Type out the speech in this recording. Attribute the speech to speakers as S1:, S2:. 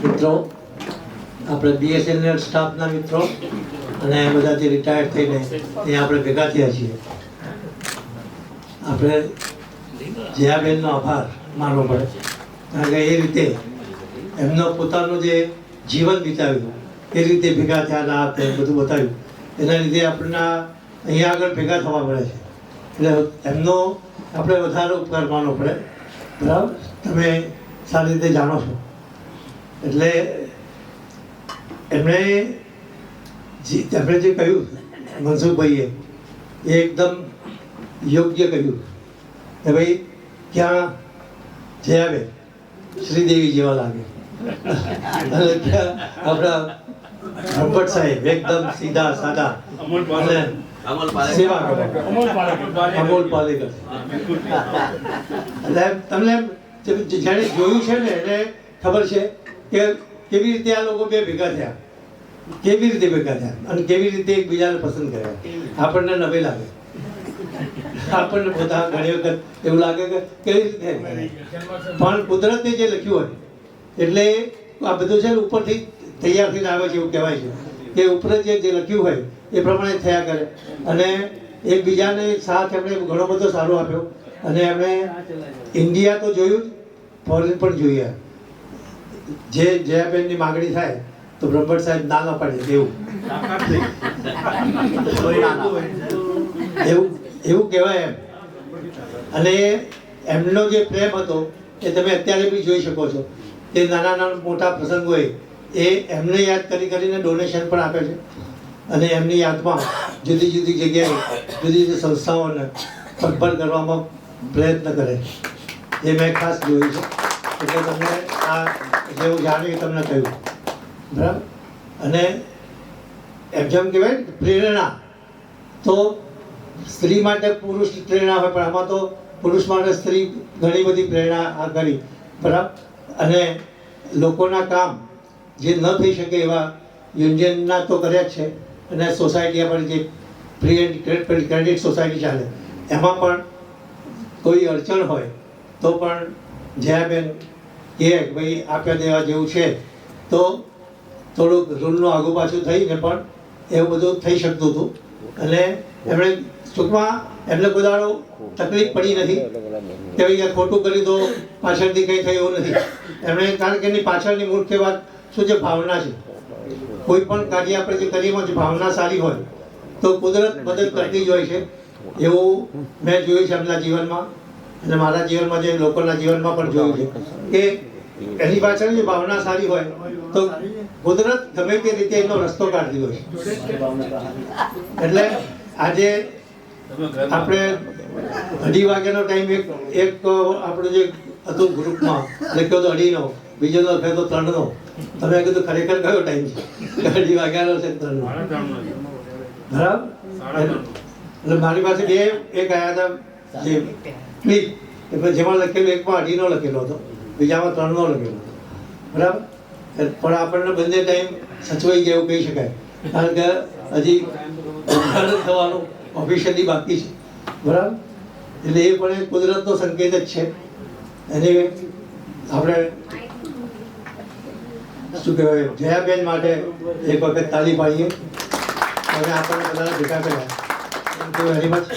S1: મિત્રો, આપણે BSNL સ્ટાફના મિત્રો અને બધા જે રિટાયર્ડ થઈને ત્યાં આપણે ભેગા થયા છીએ. આપણે જયાબેનનો આભાર માનવો પડે, કારણ કે એ રીતે એમનો પોતાનું જે જીવન વિતાવ્યું એ રીતે ભેગા થયા આપે બધું બતાવ્યું, એના લીધે આપણને અહીંયા આગળ ભેગા થવા મળે છે. એટલે એમનો આપણે વધારે ઉપકાર માનવો પડે. બરાબર, તમે સારી રીતે જાણો છો. એટલે એમણે જે કહ્યું મનસુખભાઈએ એ એકદમ યોગ્ય કહ્યું કે ભાઈ ક્યાં જયાબેન શ્રીદેવી જેવા લાગે અને ક્યાં આપણા ભટ્ટ સાહેબ એકદમ સીધા સાદા અને સેવા કરે અમોલ પાલેકર. એટલે તમને જેણે જોયું છે ને એને ખબર છે કે કેવી રીતે આ લોકો બે ભેગા થયા, કેવી રીતે ભેગા થયા અને કેવી રીતે એકબીજાને પસંદ કર્યા. આપણને નવે લાગે, આપણને બધા ઘણી વખત એવું લાગે કે કેવી રીતે, પણ કુદરતે જે લખ્યું હોય એટલે આ બધું છે ને ઉપરથી તૈયાર થઈને આવે છે એવું કહેવાય છે કે ઉપર જે લખ્યું હોય એ પ્રમાણે થયા કરે. અને એકબીજાને સાથ એમણે ઘણો બધો સારો આપ્યો અને એમણે ઇન્ડિયા તો જોયું, ફોરેન પણ જોઈએ. જે જયાબેનની માગણી થાય તો બ્રહ્મભટ્ટ સાહેબ ના ન પાડે એવું કહેવાય એમ. અને એમનો જે પ્રેમ હતો એ તમે અત્યારે બી જોઈ શકો છો કે નાના નાના મોટા પ્રસંગ હોય એ એમને યાદ કરીને ડોનેશન પણ આપે છે અને એમની યાદમાં જુદી જુદી જગ્યાએ જુદી જુદી સંસ્થાઓને પગભર કરવામાં પ્રયત્ન કરે. એ મેં ખાસ જોયું છે. એટલે તમને આ જેવું જાણ્યું તમને કહ્યું. બરાબર. અને એમ જેમ કહેવાય પ્રેરણા તો સ્ત્રી માટે પુરુષ પ્રેરણા હોય, પણ આમાં તો પુરુષ માટે સ્ત્રી ઘણી બધી પ્રેરણા કરી. બરાબર. અને લોકોના કામ જે ન થઈ શકે એવા યુનિયનના તો કર્યા જ છે. અને સોસાયટી આપણે જે ફ્રી એન્ડ ક્રેડિટ સોસાયટી ચાલે એમાં પણ કોઈ અડચણ હોય તો પણ જયાબેન કહે કે ભાઈ આપ્યા દેવા જેવું છે તો થોડુંક રૂલનું આગુ પાછું થઈને પણ એવું બધું થઈ શકતું હતું. અને એમણે ટૂંકમાં એમને કોઈ દાડો તકલીફ પડી નથી કે ભાઈ ખોટું કરી દો પાછળથી કંઈ થયું એવું નથી. એમણે કારણ કે એની પાછળની મુખ્ય વાત શું છે, ભાવના છે. કોઈ પણ કાર્ય આપણે જે કરીએ જો ભાવના સારી હોય તો કુદરત મદદ કરતી જ હોય છે. એવું મેં જોયું છે એમના જીવનમાં અને મારા જીવનમાં જે લોકોના જીવનમાં પણ જોયું છે કે એની પાછળ જે ભાવના સારી હોય તો કુદરત ગમે તે રીતે એનો રસ્તો કાઢતી હોય છે. એટલે આજે આપણે 2:30 વાગ્યાનો ટાઈમ એક આપણું જે હતું ગ્રુપમાં લખ્યો તો 2:30નો, બીજો તો લખ્યો તો 3નો. તમે કીધું ખરેખર કયો ટાઈમ છે? 2:30 વાગ્યાનો છે 3નો. બરાબર. એટલે મારી પાસે બે એક આવ્યા હતા જે ક્લિપ, જેમાં લખેલું એકમાં 2:30નો લખેલો હતો, બીજામાં 3નો લખેલો હતો. બરાબર. પણ આપણને બંને ટાઈમ સચવાઈ ગયા એવું કહી શકાય, કારણ કે હજી ઉદ્ઘાટન થવાનું ઓફિશિયલી બાકી છે. બરાબર. એટલે એ પણ કુદરતનો સંકેત જ છે. એને આપણે શું કહેવાય, જયાબેન માટે એક વખત તાળી પાડીએ અને આપણને બધાને ભેગા કર્યા. Thank you very much.